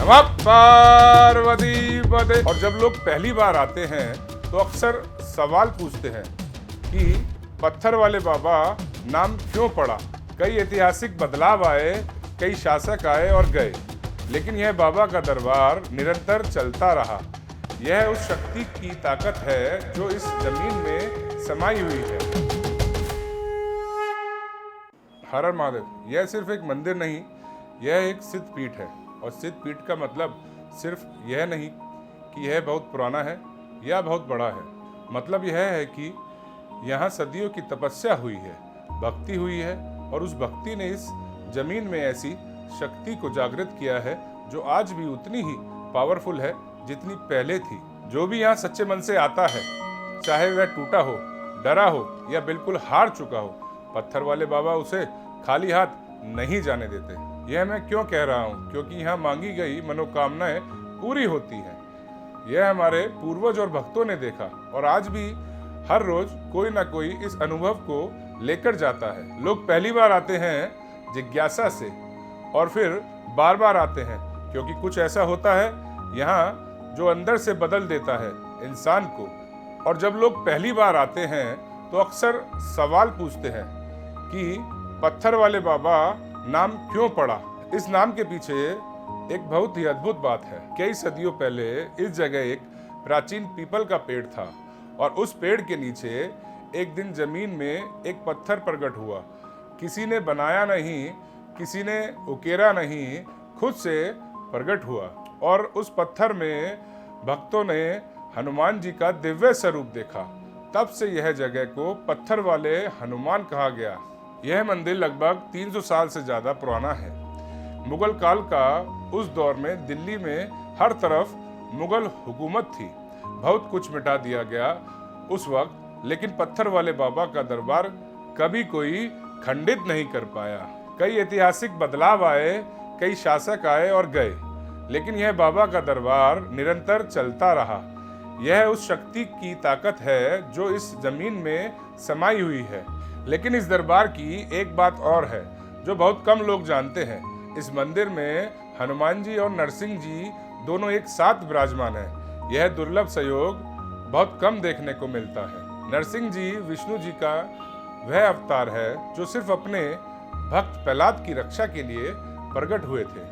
नमः पार्वती पते। और जब लोग पहली बार आते हैं तो अक्सर सवाल पूछते हैं कि पत्थर वाले बाबा नाम क्यों पड़ा। कई ऐतिहासिक बदलाव आए, कई शासक आए और गए, लेकिन यह बाबा का दरबार निरंतर चलता रहा। यह उस शक्ति की ताकत है जो इस जमीन में समाई हुई है। हर हर महादेव। यह सिर्फ एक मंदिर नहीं, यह एक सिद्ध पीठ है। और सिद्ध पीठ का मतलब सिर्फ यह नहीं कि यह बहुत पुराना है या बहुत बड़ा है। मतलब यह है कि यहाँ सदियों की तपस्या हुई है, भक्ति हुई है, और उस भक्ति ने इस जमीन में ऐसी शक्ति को जागृत किया है जो आज भी उतनी ही पावरफुल है जितनी पहले थी। जो भी यहाँ सच्चे मन से आता है, चाहे वह टूटा हो, डरा हो या बिल्कुल हार चुका हो, पत्थर वाले बाबा उसे खाली हाथ नहीं जाने देते। यह मैं क्यों कह रहा हूँ? क्योंकि यहाँ मांगी गई मनोकामनाएं पूरी होती हैं। यह हमारे पूर्वज और भक्तों ने देखा, और आज भी हर रोज कोई ना कोई इस अनुभव को लेकर जाता है। लोग पहली बार आते हैं जिज्ञासा से, और फिर बार बार आते हैं क्योंकि कुछ ऐसा होता है यहाँ जो अंदर से बदल देता है इंसान को। और जब लोग पहली बार आते हैं तो अक्सर सवाल पूछते हैं कि पत्थर वाले बाबा नाम क्यों पड़ा। इस नाम के पीछे एक बहुत ही अद्भुत बात है। कई सदियों पहले इस जगह एक प्राचीन पीपल का पेड़ था, और उस पेड़ के नीचे एक दिन जमीन में एक पत्थर प्रकट हुआ। किसी ने बनाया नहीं, किसी ने उकेरा नहीं, खुद से प्रकट हुआ। और उस पत्थर में भक्तों ने हनुमान जी का दिव्य स्वरूप देखा। तब से यह जगह को पत्थर वाले हनुमान कहा गया। यह मंदिर लगभग 300 साल से ज्यादा पुराना है। मुगल काल का उस दौर में दिल्ली में हर तरफ मुगल हुकूमत थी। बहुत कुछ मिटा दिया गया उस वक्त, लेकिन पत्थर वाले बाबा का दरबार कभी कोई खंडित नहीं कर पाया। कई ऐतिहासिक बदलाव आए, कई शासक आए और गए, लेकिन यह बाबा का दरबार निरंतर चलता रहा। यह उस शक्ति की ताकत है जो इस जमीन में समाई हुई है। लेकिन इस दरबार की एक बात और है जो बहुत कम लोग जानते हैं। इस मंदिर में हनुमान जी और नरसिंह जी दोनों एक साथ विराजमान हैं। यह दुर्लभ संयोग बहुत कम देखने को मिलता है। नरसिंह जी विष्णु जी का वह अवतार है जो सिर्फ अपने भक्त प्रहलाद की रक्षा के लिए प्रकट हुए थे,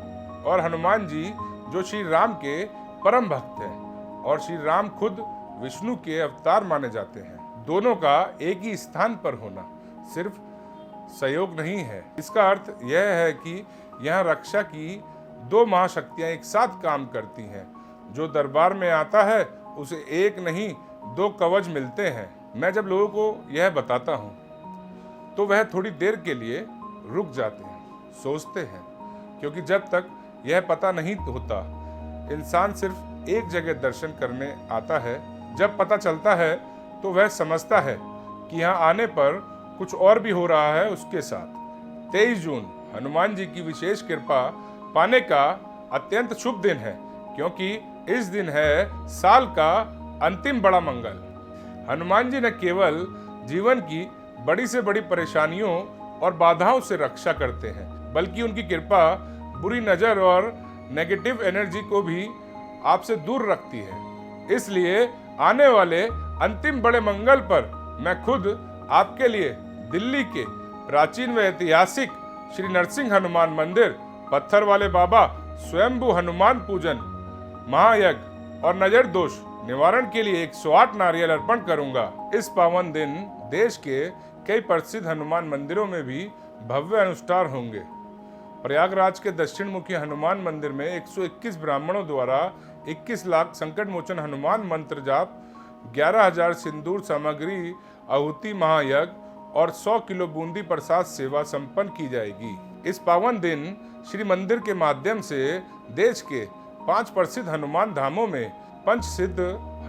और हनुमान जी जो श्री राम के परम भक्त हैं, और श्री राम खुद विष्णु के अवतार माने जाते हैं। दोनों का एक ही स्थान पर होना सिर्फ सहयोग नहीं है, इसका अर्थ यह है कि यहाँ रक्षा की दो महाशक्तियां एक साथ काम करती हैं। जो दरबार में आता है उसे एक नहीं दो कवच मिलते हैं। मैं जब लोगों को यह बताता हूँ तो वह थोड़ी देर के लिए रुक जाते हैं, सोचते हैं, क्योंकि जब तक यह पता नहीं होता इंसान सिर्फ एक जगह दर्शन करने आता है। जब पता चलता है तो वह समझता है कि यहाँ आने पर कुछ और भी हो रहा है उसके साथ। 23 जून हनुमान जी की विशेष कृपा पाने का अत्यंत शुभ दिन है, क्योंकि इस दिन है साल का अंतिम बड़ा मंगल। हनुमान जी न केवल जीवन की बड़ी से बड़ी परेशानियों और बाधाओं से रक्षा करते हैं, बल्कि उनकी कृपा बुरी नजर और नेगेटिव एनर्जी को भी आपसे दूर रखती है। इसलिए आने वाले अंतिम बड़े मंगल पर मैं खुद आपके लिए दिल्ली के प्राचीन व ऐतिहासिक श्री नरसिंह हनुमान मंदिर, पत्थर वाले बाबा, स्वयंभू हनुमान पूजन, महायज्ञ और नजर दोष निवारण के लिए 108 नारियल अर्पण करूंगा। इस पावन दिन देश के कई प्रसिद्ध हनुमान मंदिरों में भी भव्य अनुष्ठान होंगे। प्रयागराज के दक्षिण मुखी हनुमान मंदिर में 121 ब्राह्मणों द्वारा 21 लाख संकट मोचन हनुमान मंत्र जाप, 11,000 सिंदूर सामग्री आहुति महायज्ञ और 100 किलो बूंदी प्रसाद सेवा संपन्न की जाएगी। इस पावन दिन श्री मंदिर के माध्यम से देश के 5 प्रसिद्ध हनुमान धामों में पंचसिद्ध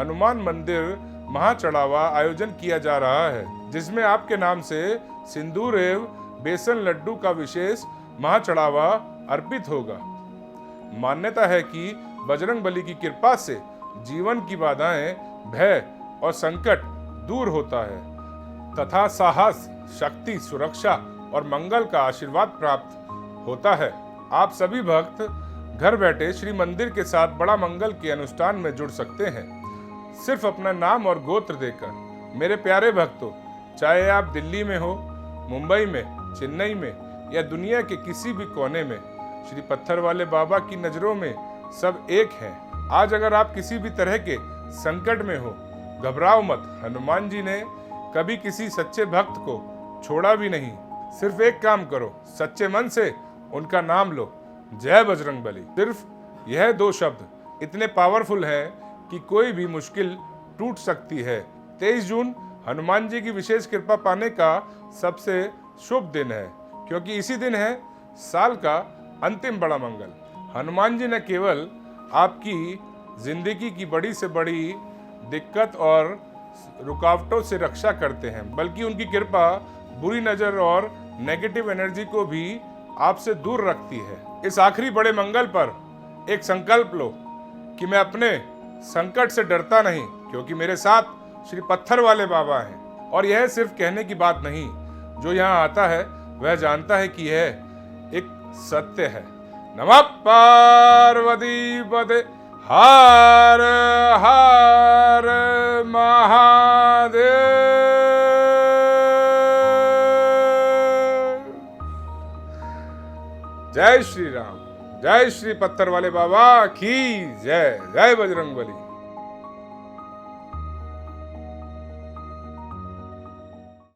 हनुमान मंदिर महाचढ़ावा आयोजन किया जा रहा है, जिसमें आपके नाम से सिंदूर एवं बेसन लड्डू का विशेष महाचढ़ावा अर्पित होगा। मान्यता है कि बजरंग बली की कृपा से जीवन की बाधाएं, भय और संकट दूर होता है तथा साहस, शक्ति, सुरक्षा और मंगल का आशीर्वाद प्राप्त होता है। आप सभी भक्त घर बैठे श्री मंदिर के साथ बड़ा मंगल के अनुष्ठान में जुड़ सकते हैं, सिर्फ अपना नाम और गोत्र देकर। मेरे प्यारे भक्तों, चाहे आप दिल्ली में हो, मुंबई में, चेन्नई में या दुनिया के किसी भी कोने में, श्री पत्थर वाले बाबा की नज़रों में सब एक हैं। आज अगर आप किसी भी तरह के संकट में हो, घबराओ मत। हनुमान जी ने कभी किसी सच्चे भक्त को छोड़ा भी नहीं। सिर्फ एक काम करो, सच्चे मन से उनका नाम लो, जय बजरंगबली। सिर्फ यह 2 शब्द इतने पावरफुल हैं कि कोई भी मुश्किल टूट सकती है। 23 जून हनुमान जी की विशेष कृपा पाने का सबसे शुभ दिन है, क्योंकि इसी दिन है साल का अंतिम बड़ा मंगल। हनुमान जी न केवल आपकी जिंदगी की बड़ी से बड़ी दिक्कत और रुकावटों से रक्षा करते हैं, बल्कि उनकी कृपा बुरी नज़र और नेगेटिव एनर्जी को भी आपसे दूर रखती है। इस आखिरी बड़े मंगल पर एक संकल्प लो कि मैं अपने संकट से डरता नहीं, क्योंकि मेरे साथ श्री पत्थर वाले बाबा हैं। और यह सिर्फ कहने की बात नहीं, जो यहाँ आता है वह जानता है कि यह एक सत्य है। नमः पार्वती पते हर हर महादेव। जय श्री राम, जय श्री पत्थर वाले बाबा की जय। जय बजरंगबली।